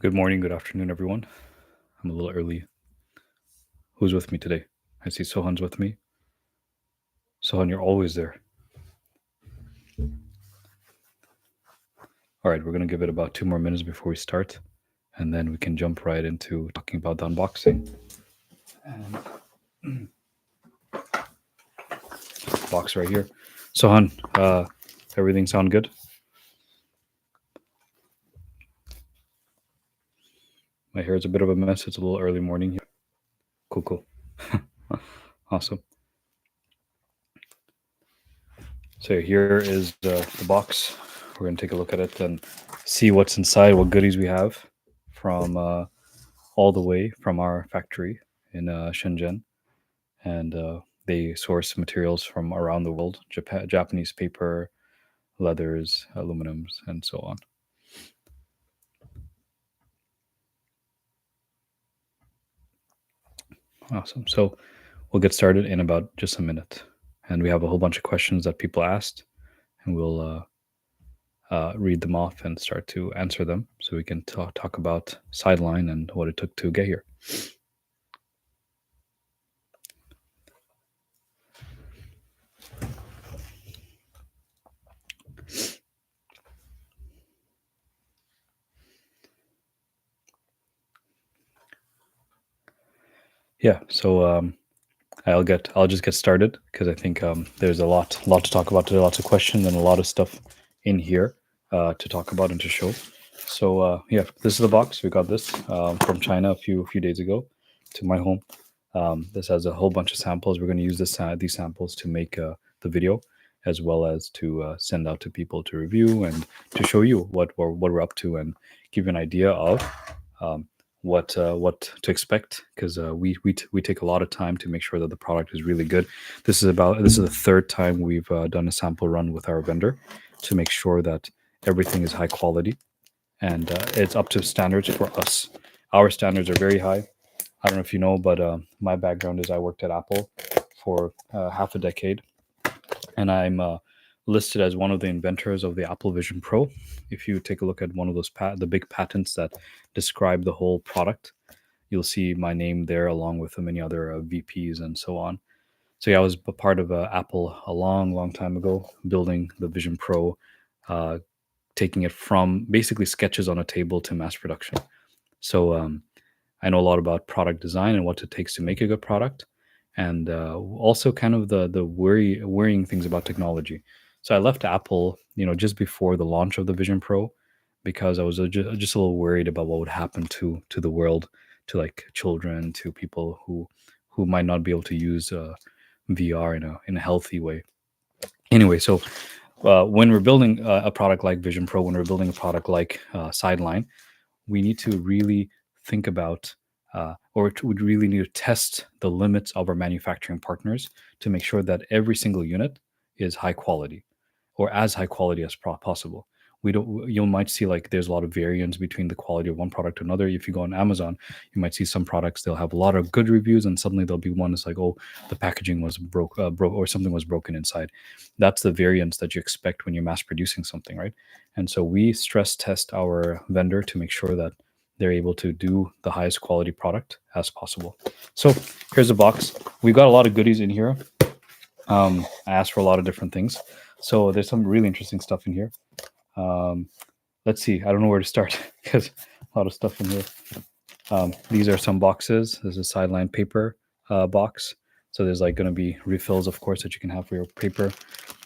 Good morning, good afternoon, everyone. I'm a little early. Who's with me today? I see Sohan's with me. Sohan, you're always there. All right, we're going to give it about 2 more minutes before we start, and then we can jump right into talking about the unboxing. And box right here. Sohan, everything sound good? My hair's a bit of a mess. It's a little early morning here. Cool. Awesome. So here is the box. We're going to take a look at it and see what's inside, what goodies we have from all the way from our factory in Shenzhen. And they source materials from around the world: Japanese paper, leathers, aluminums, and so on. Awesome. So we'll get started in about just a minute. And we have a whole bunch of questions that people asked, and we'll read them off and start to answer them so we can talk about Sideline and what it took to get here. Yeah, so I'll just get started because I think there's a lot to talk about today, lots of questions and a lot of stuff in here to talk about and to show. So yeah, this is the box. We got this from China a few days ago to my home. This has a whole bunch of samples. We're going to use these samples to make the video, as well as to send out to people to review and to show you what we're up to and give you an idea of what to expect, because we take a lot of time to make sure that the product is really good. This is the third time we've done a sample run with our vendor to make sure that everything is high quality and it's up to standards for us. Our standards are very high. I don't know if you know, but my background is I worked at Apple for half a decade, and I'm listed as one of the inventors of the Apple Vision Pro. If you take a look at one of those the big patents that describe the whole product, you'll see my name there along with many other VPs and so on. So yeah, I was a part of Apple a long time ago, building the Vision Pro, taking it from basically sketches on a table to mass production. So I know a lot about product design and what it takes to make a good product, and also kind of the worrying things about technology. So I left Apple, just before the launch of the Vision Pro, because I was just a little worried about what would happen to the world, to like children, to people who might not be able to use VR in a healthy way. Anyway, so when we're building a product like Vision Pro, when we're building a product like Sideline, we need to really think about we really need to test the limits of our manufacturing partners to make sure that every single unit is high quality, or as high quality as possible. We don't. You might see like there's a lot of variance between the quality of one product to another. If you go on Amazon, you might see some products they'll have a lot of good reviews, and suddenly there'll be one that's like, oh, the packaging was broke, or something was broken inside. That's the variance that you expect when you're mass producing something, right? And so we stress test our vendor to make sure that they're able to do the highest quality product as possible. So here's a box. We've got a lot of goodies in here. I asked for a lot of different things. So there's some really interesting stuff in here. Let's see. I don't know where to start because a lot of stuff in here. These are some boxes. There's a Sideline paper box. So there's like going to be refills, of course, that you can have for your paper.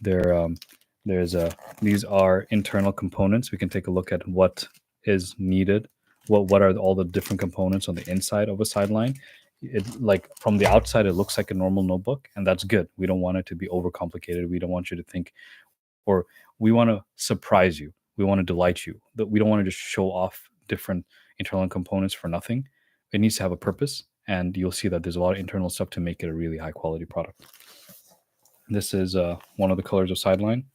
These are internal components. We can take a look at what is needed. What are all the different components on the inside of a Sideline? It, like from the outside, it looks like a normal notebook, and that's good. We don't want it to be overcomplicated. We don't want you to think, or we want to surprise you. We want to delight you. We don't want to just show off different internal components for nothing. It needs to have a purpose, and you'll see that there's a lot of internal stuff to make it a really high quality product. This is one of the colors of Sideline,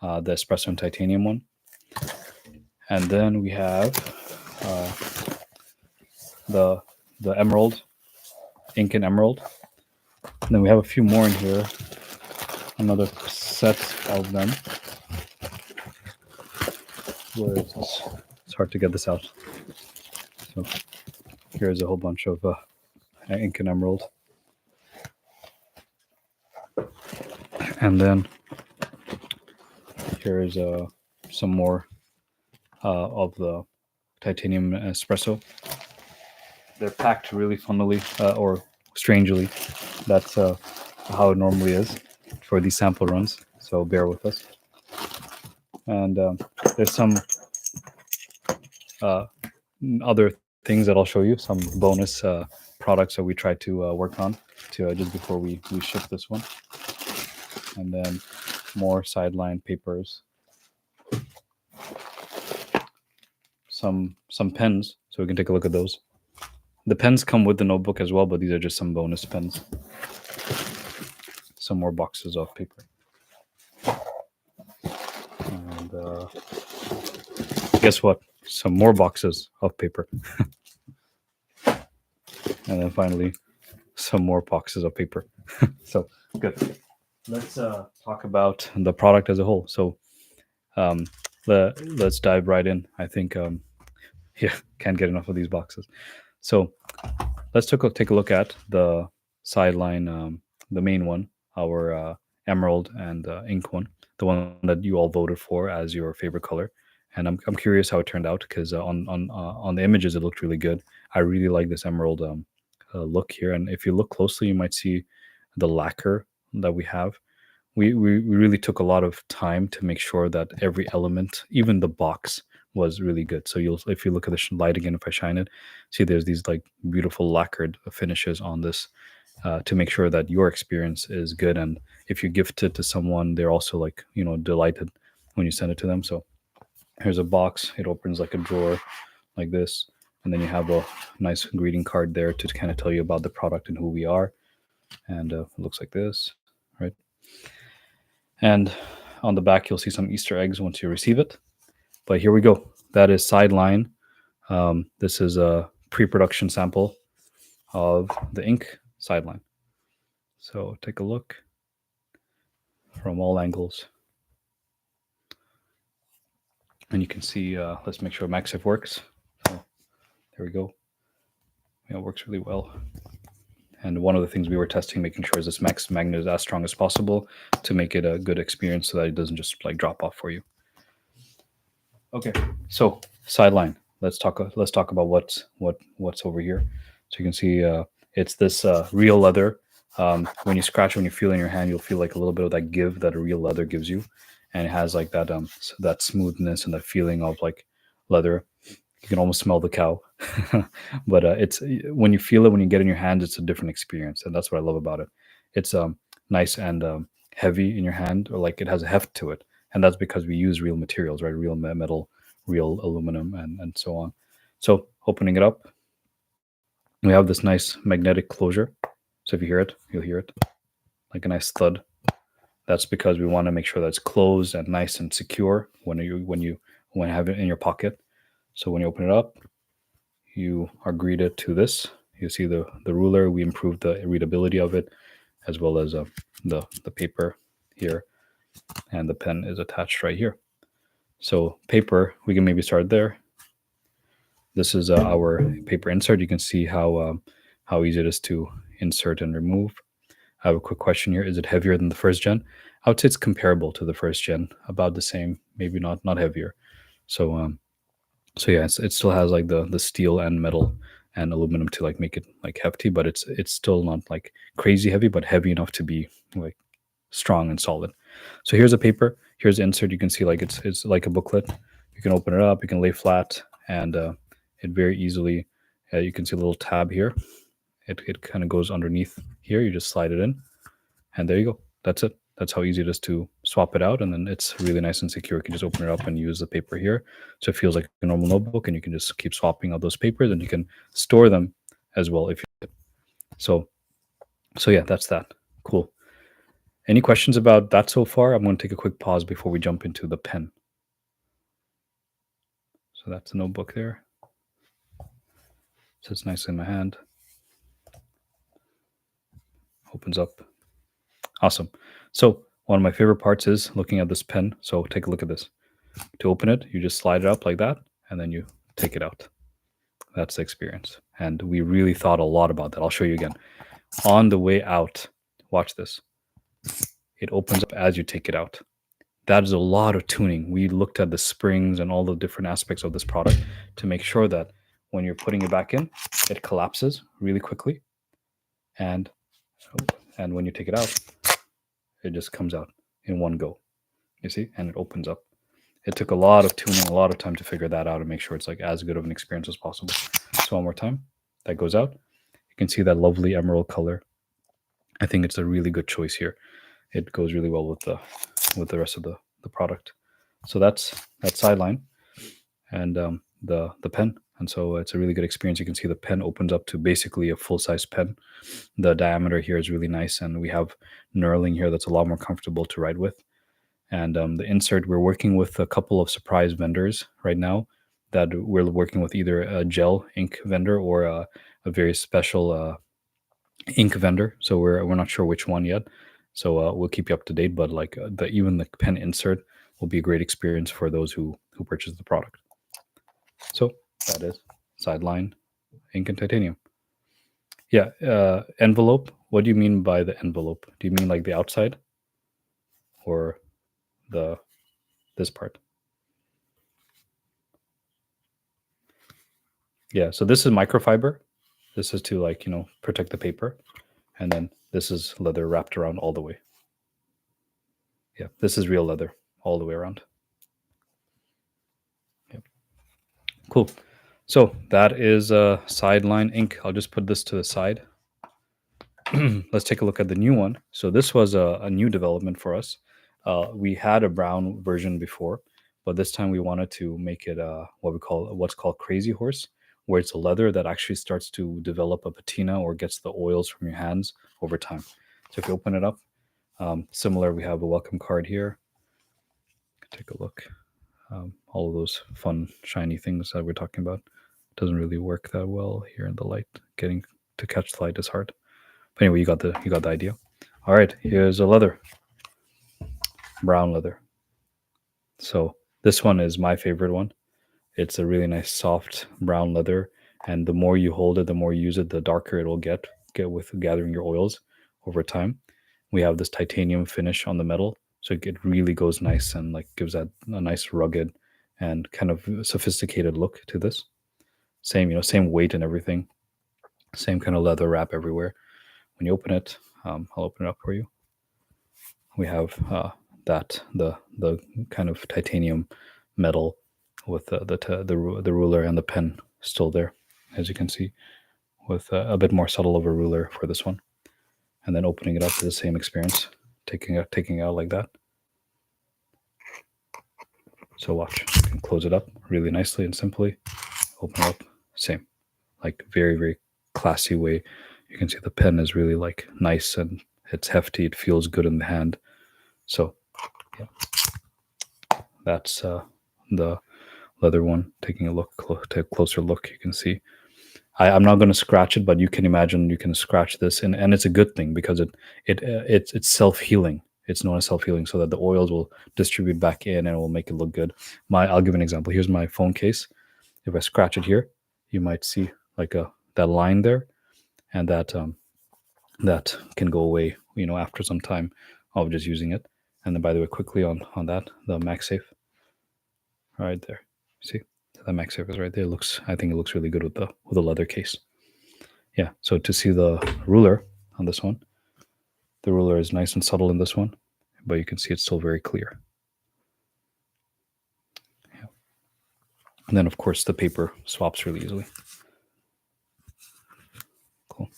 the espresso and titanium one. And then we have the emerald, ink and emerald. And then we have a few more in here, another set of them. Where is this? It's hard to get this out. So here's a whole bunch of ink and emerald. And then here's some more of the titanium espresso. They're packed really funnily or strangely. That's how it normally is for these sample runs. So bear with us. And there's some other things that I'll show you, some bonus products that we try to work on to just before we ship this one. And then more sideline papers, some pens, so we can take a look at those. The pens come with the notebook as well, but these are just some bonus pens. Some more boxes of paper. And guess what? Some more boxes of paper. And then finally, some more boxes of paper. So good. Let's talk about the product as a whole. So let's dive right in. I think, yeah, can't get enough of these boxes. So let's take a look at the sideline, the main one, our emerald and ink one, the one that you all voted for as your favorite color. And I'm curious how it turned out because on the images it looked really good. I really like this emerald look here, and if you look closely, you might see the lacquer that we have. We really took a lot of time to make sure that every element, even the box, was really good. So if you look at the light again, if I shine it, see there's these like beautiful lacquered finishes on this to make sure that your experience is good. And if you gift it to someone, they're also like, delighted when you send it to them. So here's a box. It opens like a drawer like this. And then you have a nice greeting card there to kind of tell you about the product and who we are. And it looks like this, right? And on the back, you'll see some Easter eggs once you receive it. But here we go. That is sideline. This is a pre-production sample of the ink sideline. So take a look from all angles. And you can see, let's make sure MagSafe works. So there we go. Yeah, it works really well. And one of the things we were testing, making sure is this max magnet is as strong as possible to make it a good experience so that it doesn't just like drop off for you. Okay, so sideline. Let's talk about what's over here. So you can see it's this real leather. When you scratch, when you feel in your hand, you'll feel like a little bit of that give that a real leather gives you, and it has like that that smoothness and that feeling of like leather. You can almost smell the cow, but it's when you feel it, when you get in your hands, it's a different experience, and that's what I love about it. It's nice and heavy in your hand, or like it has a heft to it, and that's because we use real materials, right? Real metal, real aluminum, and so on. So opening it up, we have this nice magnetic closure. So if you hear it, you'll hear it like a nice thud. That's because we want to make sure that it's closed and nice and secure when you have it in your pocket. So when you open it up, you are greeted to this. You see the ruler. We improved the readability of it, as well as the paper here, and the pen is attached right here. So paper, we can maybe start there. This is our paper insert. You can see how easy it is to insert and remove. I have a quick question here. Is it heavier than the first gen? I would say it's comparable to the first gen, about the same, maybe not heavier. So yeah, it still has like the steel and metal and aluminum to like make it like hefty, but it's still not like crazy heavy, but heavy enough to be like strong and solid. So here's a paper. Here's the insert. You can see like it's like a booklet. You can open it up. You can lay flat, and it very easily. You can see a little tab here. It kind of goes underneath here. You just slide it in, and there you go. That's it. That's how easy it is to swap it out, and then it's really nice and secure. You can just open it up and use the paper here. So it feels like a normal notebook, and you can just keep swapping out those papers, and you can store them as well if you. So yeah, that's that. Cool. Any questions about that so far? I'm going to take a quick pause before we jump into the pen. So that's the notebook there. Sits nicely in my hand. Opens up. Awesome. So one of my favorite parts is looking at this pen. So take a look at this. To open it, you just slide it up like that, and then you take it out. That's the experience. And we really thought a lot about that. I'll show you again. On the way out, watch this. It opens up as you take it out. That is a lot of tuning. We looked at the springs and all the different aspects of this product to make sure that when you're putting it back in, it collapses really quickly. And when you take it out, it just comes out in one go. You see? And it opens up. It took a lot of tuning, a lot of time to figure that out and make sure it's like as good of an experience as possible. So one more time, that goes out. You can see that lovely emerald color. I think it's a really good choice here. It goes really well with the rest of the product. So that's that sideline and the pen. And so it's a really good experience. You can see the pen opens up to basically a full-size pen. The diameter here is really nice, and we have knurling here that's a lot more comfortable to write with. And the insert, we're working with a couple of surprise vendors right now that we're working with, either a gel ink vendor or a very special ink vendor. So we're not sure which one yet. So we'll keep you up to date. But like even the pen insert will be a great experience for those who purchase the product. So that is Sideline ink and titanium. Yeah, envelope. What do you mean by the envelope? Do you mean like the outside, or this part? Yeah, so this is microfiber. This is to, like, protect the paper. And then this is leather wrapped around all the way. Yeah, this is real leather all the way around. Yep. Cool. So that is Sideline ink. I'll just put this to the side. Let's take a look at the new one. So this was a new development for us. We had a brown version before, but this time we wanted to make it what's called Crazy Horse, where it's a leather that actually starts to develop a patina or gets the oils from your hands over time. So if you open it up, similar, we have a welcome card here. Take a look. All of those fun, shiny things that we're talking about. Doesn't really work that well here in the light. Getting to catch the light is hard. But anyway, you got the idea. All right, here's a leather. Brown leather. So this one is my favorite one. It's a really nice soft brown leather, and the more you hold it, the more you use it, the darker it will get with gathering your oils over time. We have this titanium finish on the metal, so it really goes nice and like gives that a nice rugged and kind of sophisticated look to this. Same weight and everything. Same kind of leather wrap everywhere. When you open it, I'll open it up for you. We have the kind of titanium metal with the ruler and the pen still there, as you can see, with a bit more subtle of a ruler for this one. And then opening it up to the same experience, taking out like that. So watch, you can close it up really nicely and simply, open it up, same, like very, very classy way. You can see the pen is really like nice and it's hefty. It feels good in the hand. So yeah, that's the leather one. Taking a closer look, you can see. I'm not going to scratch it, but you can imagine you can scratch this, and it's a good thing because it's self-healing. It's known as self-healing, so that the oils will distribute back in and it will make it look good. I'll give an example. Here's my phone case. If I scratch it here, you might see like that line there, and that can go away, after some time of just using it. And then, by the way, quickly on that, the MagSafe, right there. See, the MagSafe is right there. I think it looks really good with the leather case. Yeah. So to see the ruler on this one, the ruler is nice and subtle in this one, but you can see it's still very clear. Yeah. And then, of course, the paper swaps really easily. Cool.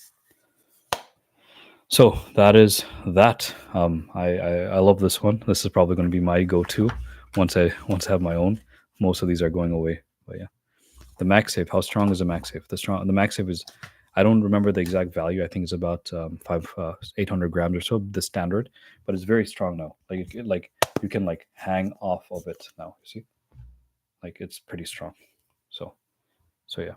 So that is that. I love this one. This is probably going to be my go-to once I have my own. Most of these are going away, but yeah. The MagSafe. How strong is the MagSafe? The MagSafe is, I don't remember the exact value. I think it's about 800 grams or so, the standard, but it's very strong now. Like you can like hang off of it now. You see, like it's pretty strong. So yeah,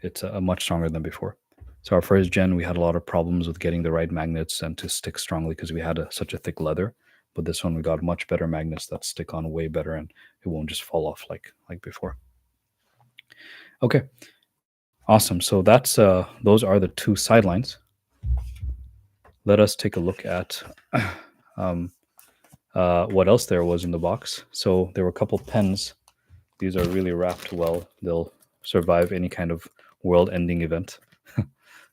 it's much stronger than before. So our first gen, we had a lot of problems with getting the right magnets and to stick strongly because we had such a thick leather. But this one, we got much better magnets that stick on way better, and it won't just fall off like before. Okay, Awesome. So that's those are the two sidelines. Let us take a look at um, what else there was in the box. So there were a couple pens. These are really wrapped well. They'll survive any kind of world-ending event.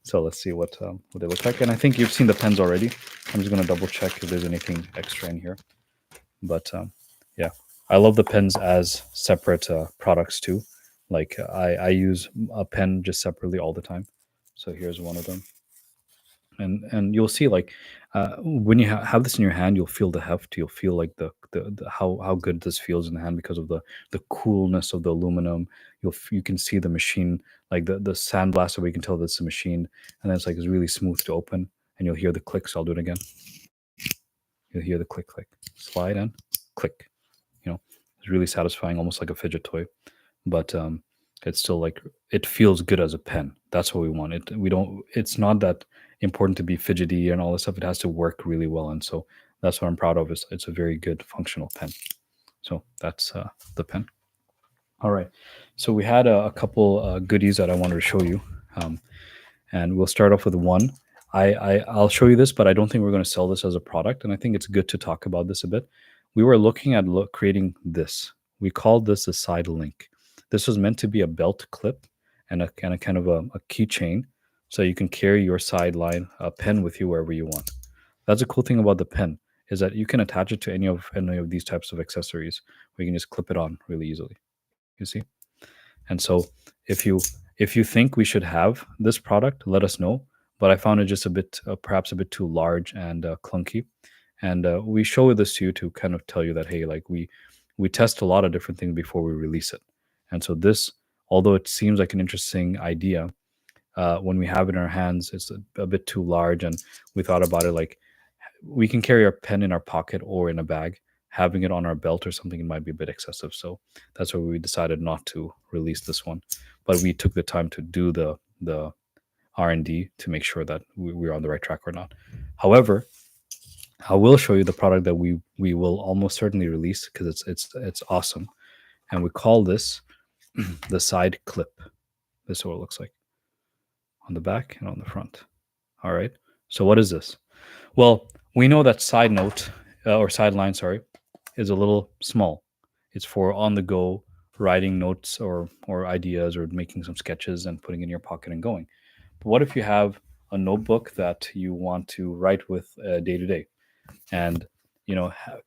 So let's see what they look like. And I think you've seen the pens already. I'm just going to double check if there's anything extra in here. But yeah, I love the pens as separate products too. Like I use a pen just separately all the time. So here's one of them, and you'll see like when you have this in your hand, you'll feel the heft. You'll feel like the how good this feels in the hand because of the coolness of the aluminum. You can see the machine, like the sandblaster, where you can tell that's a machine, and then it's really smooth to open, and you'll hear the clicks. I'll do it again. You'll hear the click, click, slide and click. It's really satisfying, almost like a fidget toy. But it's still like it feels good as a pen. That's what we want. We don't. It's not that important to be fidgety and all this stuff. It has to work really well, and so that's what I'm proud of. Is it's a very good functional pen. So that's the pen. All right. So we had a couple goodies that I wanted to show you, um, and we'll start off with one. I'll show you this, but I don't think we're going to sell this as a product, and I think it's good to talk about this a bit. We were looking at creating this. We called this a side link. This was meant to be a belt clip and a kind of a keychain, so you can carry your sideline pen with you wherever you want. That's a cool thing about the pen is that you can attach it to any of these types of accessories, where you can just clip it on really easily. You see, and so if you if you think we should have this product, let us know. But I found it just a bit, perhaps a bit too large and clunky. And we show this to you to kind of tell you that hey, like we test a lot of different things before we release it. And so this, although it seems like an interesting idea, when we have it in our hands, it's a bit too large. And we thought about it like we can carry our pen in our pocket or in a bag. Having it on our belt or something, it might be a bit excessive. So that's why we decided not to release this one. But we took the time to do the R&D to make sure that we're on the right track or not. However, I will show you the product that we will almost certainly release because it's awesome, and we call this the side clip. This is what it looks like on the back and on the front. All right. So what is this? Well, we know that side note or sideline, sorry, is a little small. It's for on the go writing notes or ideas or making some sketches and putting in your pocket and going. But what if you have a notebook that you want to write with day to day, and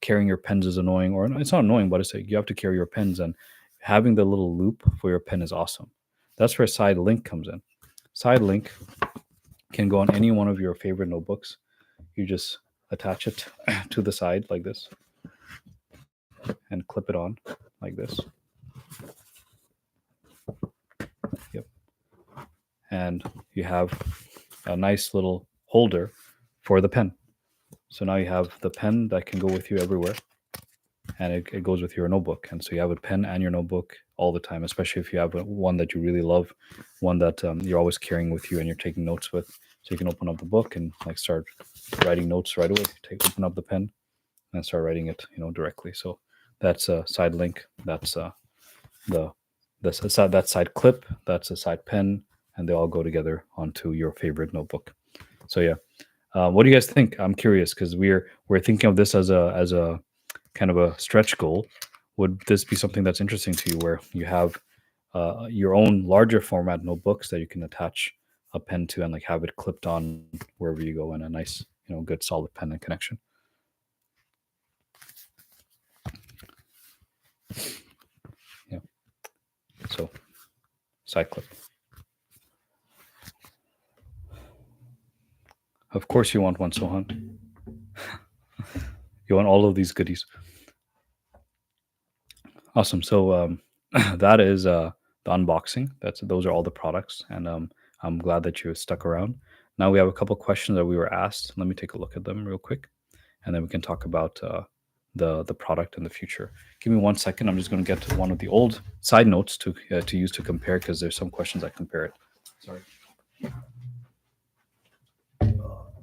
carrying your pens is annoying, or it's not annoying, but it's like you have to carry your pens, and having the little loop for your pen is awesome. That's where side link comes in. Side link can go on any one of your favorite notebooks. You just attach it to the side like this and clip it on like this. Yep. And you have a nice little holder for the pen. So now you have the pen that can go with you everywhere, and it goes with your notebook. And so you have a pen and your notebook all the time, especially if you have one that you really love, one that you're always carrying with you and you're taking notes with. So you can open up the book and start writing notes right away. Open up the pen and start writing it, directly. So that's a side link. That's the that side clip. That's a side pen, and they all go together onto your favorite notebook. So yeah, what do you guys think? I'm curious because we're thinking of this as a kind of a stretch goal. Would this be something that's interesting to you, where you have your own larger format notebooks that you can attach a pen to and have it clipped on wherever you go, and a nice, good solid pen and connection? Yeah. So side clip. Of course you want one, Sohan. You want all of these goodies. Awesome. So that is the unboxing. Those are all the products, and I'm glad that you stuck around. Now we have a couple questions that we were asked. Let me take a look at them real quick, and then we can talk about the product in the future. Give me 1 second. I'm just going to get one of the old side notes to use to compare, because there's some questions that compare it. Sorry.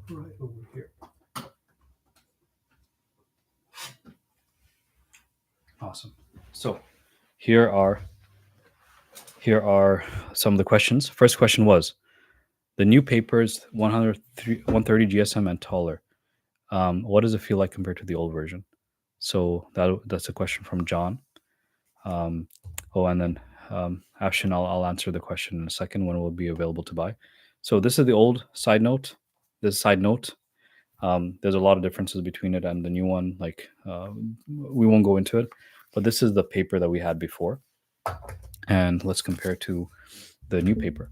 Right over here. Awesome. So here are Here are some of the questions. First question was, the new paper is 130 GSM and taller. What does it feel like compared to the old version? So that's a question from John. Um, and then Afshin, I'll answer the question in a second. When will it be available to buy? So this is the old side note. This side note. There's a lot of differences between it and the new one. Like we won't go into it, but this is the paper that we had before, and let's compare it to the new paper.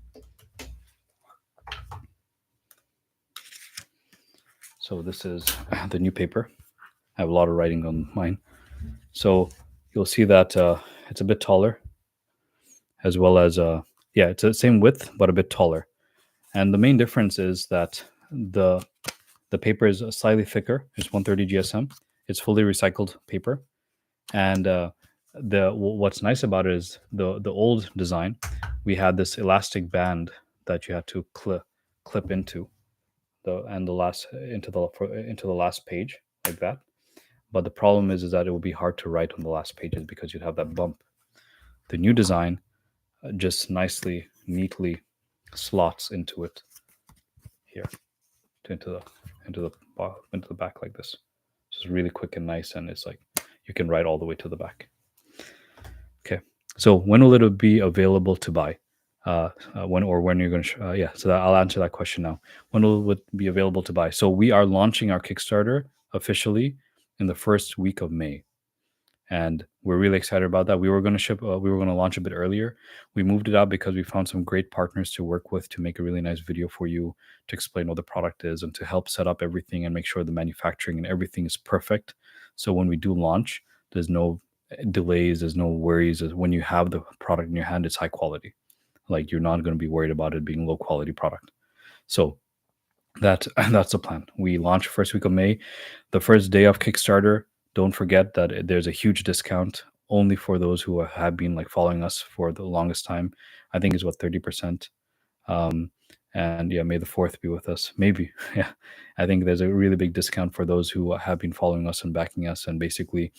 So this is the new paper. I have a lot of writing on mine. So you'll see that it's a bit taller, as well as it's the same width but a bit taller. And the main difference is that the paper is slightly thicker. It's 130 GSM. It's fully recycled paper, and what's nice about it is the old design. We had this elastic band that you had to clip into the last into the last page like that. But the problem is that it will be hard to write on the last pages because you'd have that bump. The new design just nicely, neatly slots into it here, into the back like this. Just really quick and nice, and it's like you can write all the way to the back. Okay, so when will it be available to buy? When you're going to? So I'll answer that question now. When will it be available to buy? So we are launching our Kickstarter officially in the first week of May, and we're really excited about that. We were going to we were going to launch a bit earlier. We moved it out because we found some great partners to work with to make a really nice video for you, to explain what the product is and to help set up everything and make sure the manufacturing and everything is perfect. So when we do launch, there's no delays, there's no worries. When you have the product in your hand, it's high quality. Like, you're not going to be worried about it being low quality product. So that's the plan. We launch first week of May. The first day of Kickstarter, don't forget that there's a huge discount only for those who have been like following us for the longest time. I think it's what, 30%. And yeah, may the fourth be with us. Maybe. Yeah. I think there's a really big discount for those who have been following us and backing us. And basically,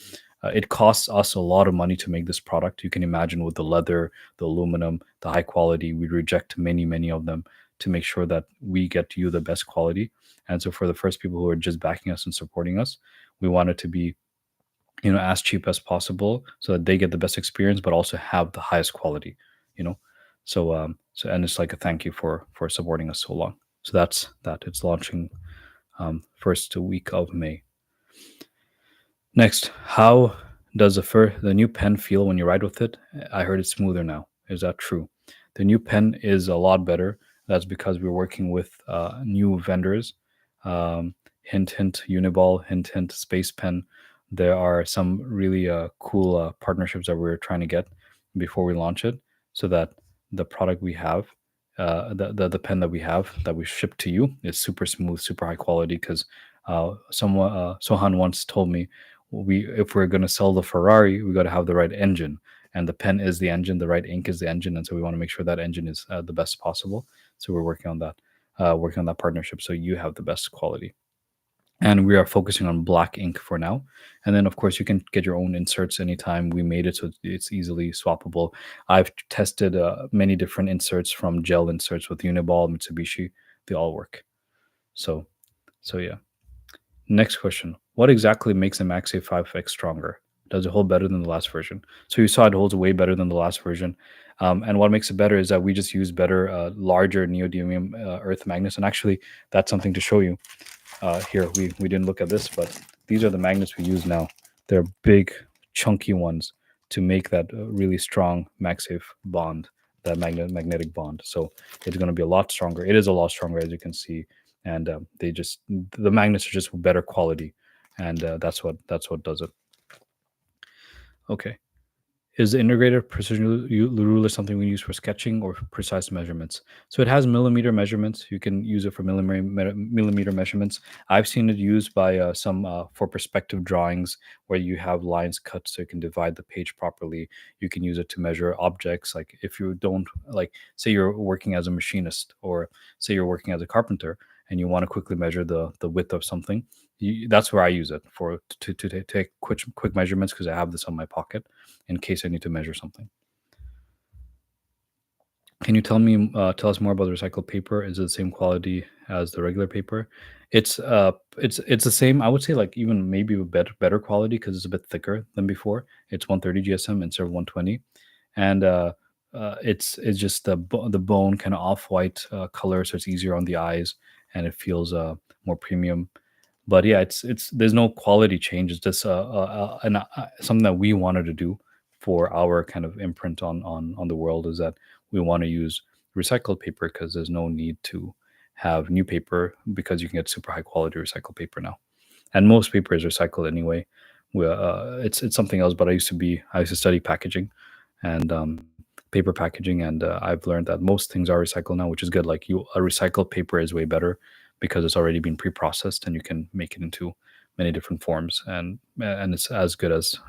it costs us a lot of money to make this product. You can imagine, with the leather, the aluminum, the high quality, we reject many of them to make sure that we get you the best quality. And so for the first people who are just backing us and supporting us, we want it to be, as cheap as possible so that they get the best experience, but also have the highest quality, you know? So and it's like a thank you for supporting us so long. So that's that. It's launching first week of May. Next, how does the new pen feel when you write with it? I heard it's smoother now. Is that true? The new pen is a lot better. That's because we're working with new vendors. Hint, hint, Uniball, hint, hint, Space Pen. There are some really cool partnerships that we're trying to get before we launch it, so that the product we have, the pen that we have that we ship to you, is super smooth, super high quality. Because someone Sohan once told me, if we're going to sell the Ferrari, we got to have the right engine, and the pen is the engine, the right ink is the engine, and so we want to make sure that engine is the best possible. So we're working on that partnership, so you have the best quality. And we are focusing on black ink for now. And then, of course, you can get your own inserts anytime. We made it so it's easily swappable. I've tested many different inserts, from gel inserts with Uniball, Mitsubishi. They all work. So yeah. Next question. What exactly makes the MagSafe 5X stronger? Does it hold better than the last version? So you saw it holds way better than the last version. And what makes it better is that we just use better, larger neodymium earth magnets. And actually, that's something to show you. Here, we didn't look at this, but these are the magnets we use now. They're big, chunky ones to make that really strong MagSafe bond, that magnetic bond. So it's going to be a lot stronger. It is a lot stronger, as you can see. And the magnets are just better quality, and that's what does it. Okay. Is the integrated precision ruler something we use for sketching or for precise measurements? So it has millimeter measurements. You can use it for millimeter measurements. I've seen it used by some for perspective drawings, where you have lines cut so you can divide the page properly. You can use it to measure objects. Like, if you don't, like, say you're working as a machinist, or say you're working as a carpenter, and you want to quickly measure the width of something, that's where I use it for, to take quick measurements, because I have this on my pocket in case I need to measure something. Can you tell us more about the recycled paper? Is it the same quality as the regular paper? It's the same. I would say like even maybe a better quality because it's a bit thicker than before. It's 130 GSM instead of 120, and it's just the bone kind of off white color, so it's easier on the eyes and it feels more premium. But yeah, it's there's no quality change. It's just something that we wanted to do for our kind of imprint on the world is that we want to use recycled paper because there's no need to have new paper because you can get super high quality recycled paper now, and most paper is recycled anyway. It's something else, but I used to study packaging and paper packaging, and I've learned that most things are recycled now, which is good. Like you, a recycled paper is way better because it's already been pre-processed and you can make it into many different forms, and it's as good as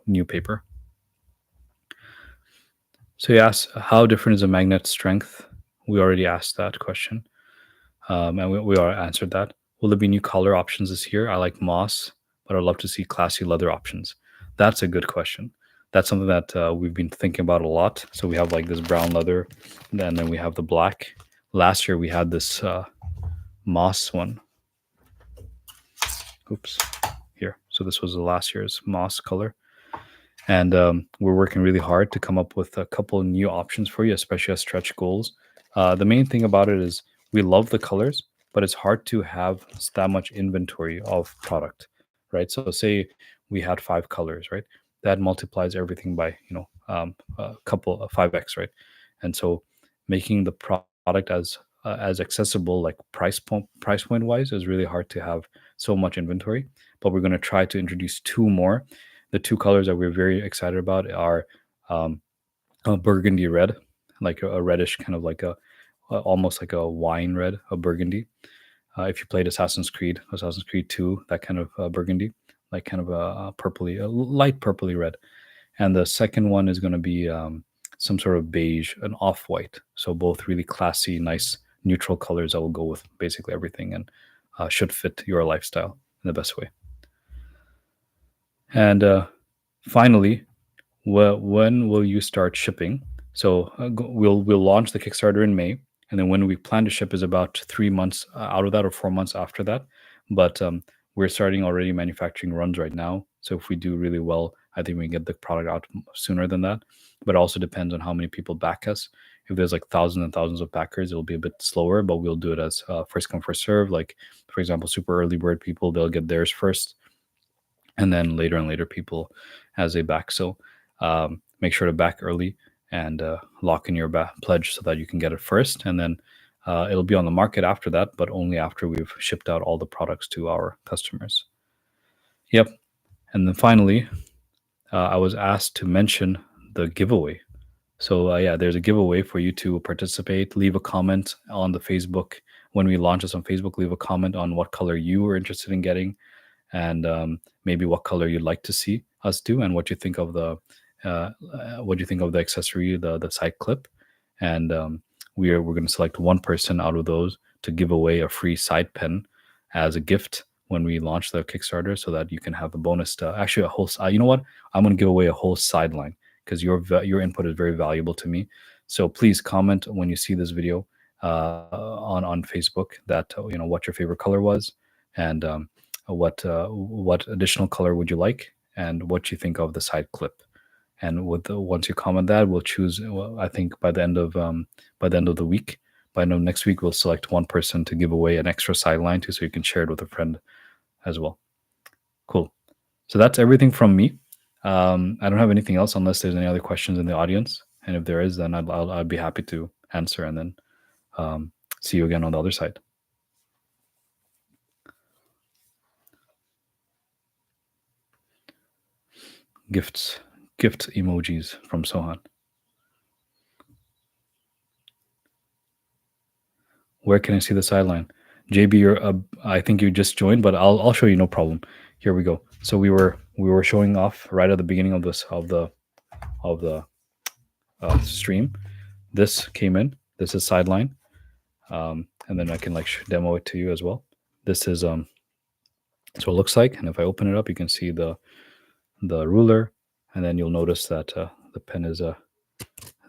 new paper. So you asked how different is a magnet strength. We already asked that question, and we already answered that. Will there be new color options this year? I like moss, but I'd love to see classy leather options. That's a good question. That's something that we've been thinking about a lot. So we have like this brown leather, and then we have the black. Last year we had this moss one. Oops, here. So this was the last year's moss color, and we're working really hard to come up with a couple new options for you, especially as stretch goals. The main thing about it is we love the colors, but it's hard to have that much inventory of product, right? So say we had 5 colors, right? That multiplies everything by a couple of 5x, right? And so making the product as accessible, like price point wise, is really hard to have so much inventory. But we're going to try to introduce 2 more. The 2 colors that we're very excited about are um, a burgundy red, like a reddish kind of like almost like a wine red, a burgundy. If you played Assassin's Creed 2, that kind of burgundy, like kind of a purpley, a light purpley red. And the second one is going to be some sort of beige, an off white. So both really classy, nice neutral colors that will go with basically everything and should fit your lifestyle in the best way. And finally, when will you start shipping? So we'll launch the Kickstarter in May, and then when we plan to ship is about 3 months out of that or 4 months after that. But we're starting already manufacturing runs right now. So if we do really well, I think we can get the product out sooner than that. But it also depends on how many people back us. If there's like thousands and thousands of backers, it'll be a bit slower, but we'll do it as first come first serve. Like for example, super early bird people, they'll get theirs first, and then later and later people as they back. So make sure to back early and lock in your pledge so that you can get it first, and then it'll be on the market after that, but only after we've shipped out all the products to our customers. Yep. And then finally, I was asked to mention the giveaway. So yeah, there's a giveaway for you to participate. Leave a comment on the Facebook when we launch this on Facebook. Leave a comment on what color you were interested in getting, and maybe what color you'd like to see us do, and what you think of the accessory, the side clip, and we're going to select one person out of those to give away a free side pen as a gift when we launch the Kickstarter, so that you can have a bonus to actually a whole. You know what? I'm going to give away a whole sideline because your input is very valuable to me. So please comment when you see this video on Facebook that what your favorite color was, and what additional color would you like, and what you think of the side clip. And once you comment that, we'll choose. Well, I think by the end of the week, by the end of next week, we'll select one person to give away an extra sideline to, so you can share it with a friend as well. Cool. So that's everything from me. I don't have anything else unless there's any other questions in the audience. And if there is, then I'd be happy to answer, and then see you again on the other side. Gift emojis from Sohan. Where can I see the sideline? JB, I think you just joined, but I'll show you, no problem. Here we go. So we were showing off right at the beginning of the stream. This came in. This is sideline, and then I can like demo it to you as well. This is so it looks like, and if I open it up, you can see the ruler, and then you'll notice that the pen is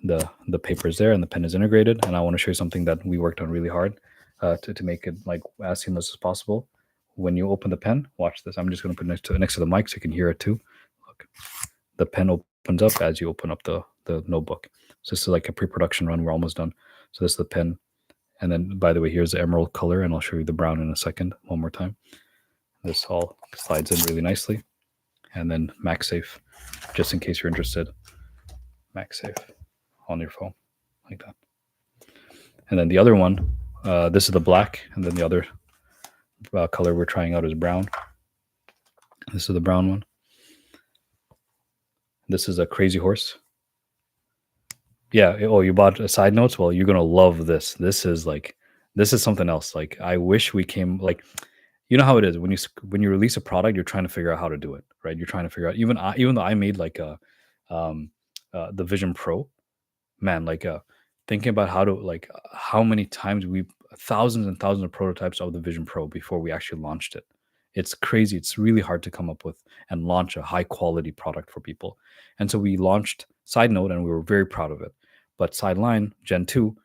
the paper is there and the pen is integrated. And I want to show you something that we worked on really hard to make it like as seamless as possible. When you open the pen, watch this. I'm just going to put it next to the mic so you can hear it too. Look, the pen opens up as you open up the notebook. So this is like a pre-production run. We're almost done. So this is the pen. And then, by the way, here's the emerald color, and I'll show you the brown in a second, one more time. This all slides in really nicely. And then MagSafe, just in case you're interested. MagSafe on your phone, like that. And then the other one, this is the black, and then the other color we're trying out is brown. This is the brown one. This is a Crazy Horse. Yeah. Oh, you bought side notes? Well, you're gonna love this. This is something else. Like, I wish we came like, you know how it is when you release a product, you're trying to figure out how to do it, right? You're trying to figure out. Even though I made like the Vision Pro, man, like thinking about how many times thousands and thousands of prototypes of the Vision Pro before we actually launched it. It's crazy. It's really hard to come up with and launch a high quality product for people. And so we launched Side Note, and we were very proud of it. But Sideline Gen 2,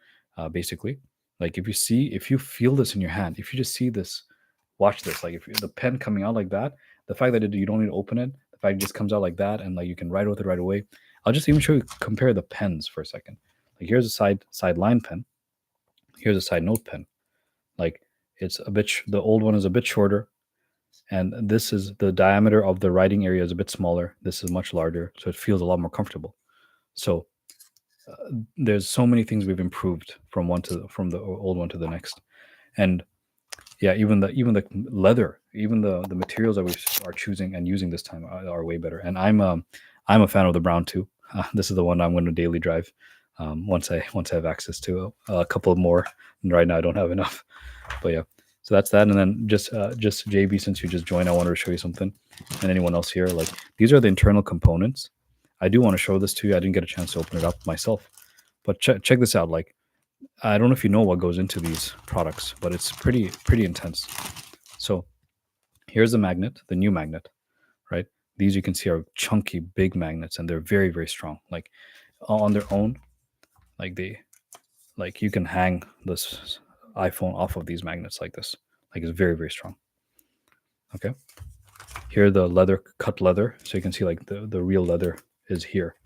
basically, like if you feel this in your hand, if you just see this, watch this. Like if the pen coming out like that, the fact that you don't need to open it, the fact it just comes out like that, and like you can write with it right away. I'll just even show you, compare the pens for a second. Like here's a sideline pen. Here's a side note pen. Like it's the old one is a bit shorter, and this is the diameter of the writing area is a bit smaller. This is much larger, so it feels a lot more comfortable. So there's so many things we've improved from the old one to the next, and yeah, even the leather, even the materials that we are choosing and using this time are way better. And I'm a fan of the brown too. This is the one I'm going to daily drive once I have access to a couple more. And right now I don't have enough, but yeah. So that's that. And then just JB, since you just joined, I wanted to show you something. And anyone else here, like these are the internal components. I do want to show this to you. I didn't get a chance to open it up myself, but check this out. Like, I don't know if you know what goes into these products, but it's pretty intense. So here's the magnet, the new magnet, right? These you can see are chunky, big magnets, and they're very, very strong. Like on their own, like you can hang this iPhone off of these magnets like this. Like it's very, very strong. Okay. Here the cut leather, so you can see like the real leather is here.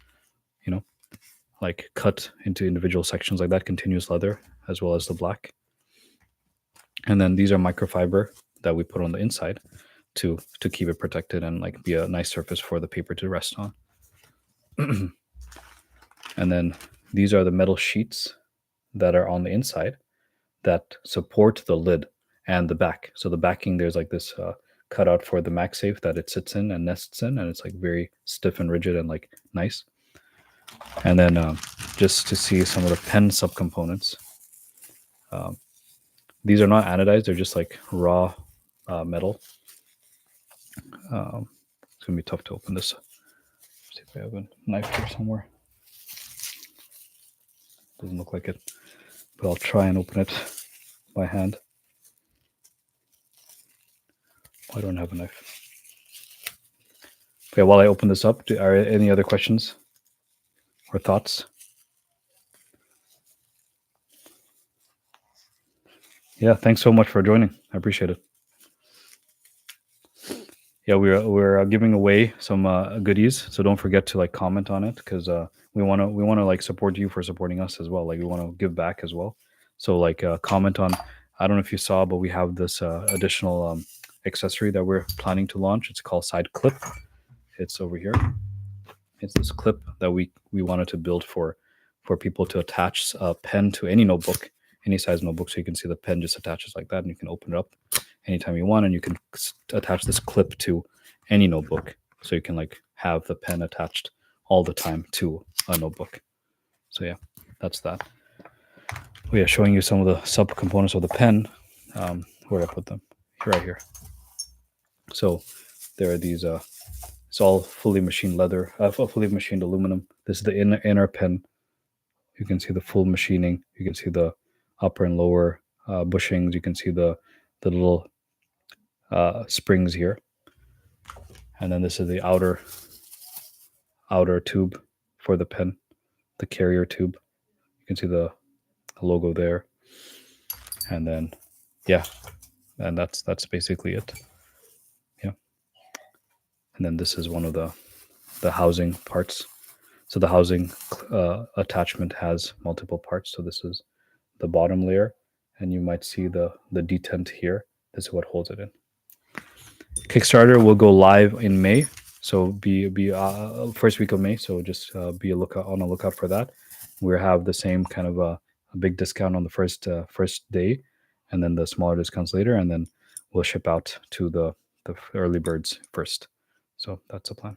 You know, like cut into individual sections like that, continuous leather, as well as the black. And then these are microfiber that we put on the inside to keep it protected and like be a nice surface for the paper to rest on. And then these are the metal sheets that are on the inside that support the lid and the back. So the backing, there's like this cutout for the MagSafe that it sits in and nests in, and it's like very stiff and rigid and like nice. And then just to see some of the pen subcomponents, these are not anodized; they're just like raw metal. It's gonna be tough to open this. Let's see if I have a knife here somewhere. Doesn't look like it, but I'll try and open it by hand. I don't have a knife. Okay, while I open this up, are any other questions or thoughts? Yeah, thanks so much for joining. I appreciate it. Yeah, we're giving away some goodies, so don't forget to like comment on it, because we want to like support you for supporting us as well. Like we want to give back as well. So like comment on. I don't know if you saw, but we have this additional accessory that we're planning to launch. It's called Side Clip. It's over here. It's this clip that we wanted to build for people to attach a pen to any notebook, any size notebook, so you can see the pen just attaches like that, and you can open it up anytime you want, and you can attach this clip to any notebook, so you can like have the pen attached all the time to a notebook. So yeah, that's that. We are showing you some of the subcomponents of the pen. Where did I put them? Right here. So there are these. It's all fully machined leather, fully machined aluminum. This is the inner pen. You can see the full machining. You can see the upper and lower bushings. You can see the little springs here. And then this is the outer tube for the pen carrier tube. You can see the logo there, and then yeah, and that's basically it. Yeah, and then this is one of the housing parts. So the housing attachment has multiple parts. So this is the bottom layer, and you might see the detent here. This is what holds it in. Kickstarter will go live in May, so be first week of May. So just be on a lookout for that. We have the same kind of a big discount on the first day, and then the smaller discounts later, and then we'll ship out to the early birds first. So that's the plan.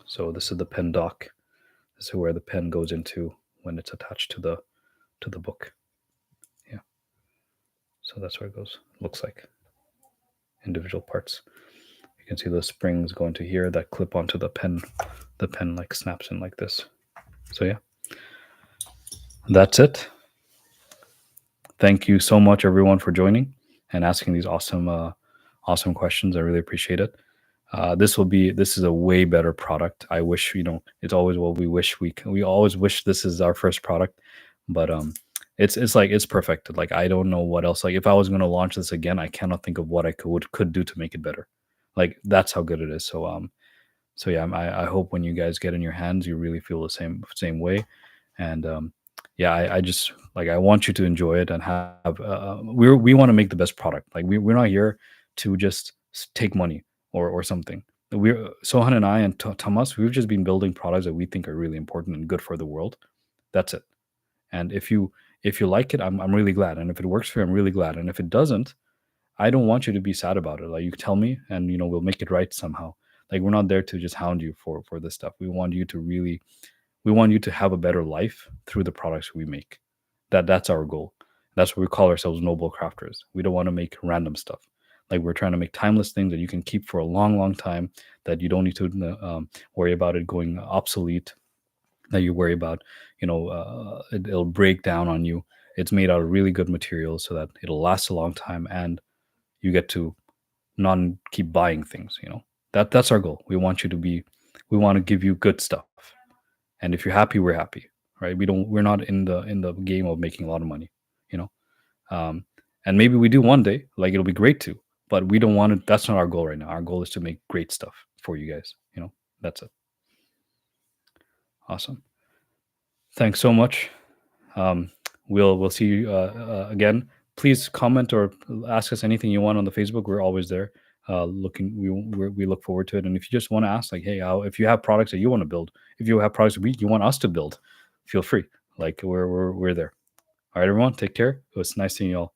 So this is the pen dock. This is where the pen goes into when it's attached to the book. Yeah. So that's where it goes. Looks like individual parts. You can see the springs going to here that clip onto the pen. The pen like snaps in like this. So yeah, that's it. Thank you so much, everyone, for joining and asking these awesome questions. I really appreciate it. This is a way better product. I wish, it's always what we wish we always wish this is our first product, but it's like it's perfect. Like I don't know what else. Like if I was going to launch this again, I cannot think of what I could do to make it better. Like that's how good it is. So yeah, I hope when you guys get in your hands, you really feel the same way. And yeah, I just like I want you to enjoy it and have. We want to make the best product. Like we're not here to just take money or something. We're Sohan and I and Thomas. We've just been building products that we think are really important and good for the world. That's it. And if you like it, I'm really glad. And if it works for you, I'm really glad. And if it doesn't, I don't want you to be sad about it. Like you tell me, and we'll make it right somehow. Like we're not there to just hound you for this stuff. We want you to have a better life through the products we make. That's our goal. That's what we call ourselves, noble crafters. We don't want to make random stuff. Like we're trying to make timeless things that you can keep for a long time, that you don't need to worry about it going obsolete, that you worry about, it'll break down on you. It's made out of really good materials so that it'll last a long time, and you get to not keep buying things. That's our goal. We want to give you good stuff, and if you're happy, we're happy, right? We're not in the game of making a lot of money, and maybe we do one day. Like it'll be great too, but we don't want it. That's not our goal right now. Our goal is to make great stuff for you guys. That's it. Awesome. Thanks so much. We'll see you again. Please comment or ask us anything you want on the Facebook. We're always there. We look forward to it. And if you just want to ask, like, hey, if you have products that you want to build, if you have products you want us to build, feel free. Like we're there. All right, everyone, take care. It was nice seeing you all.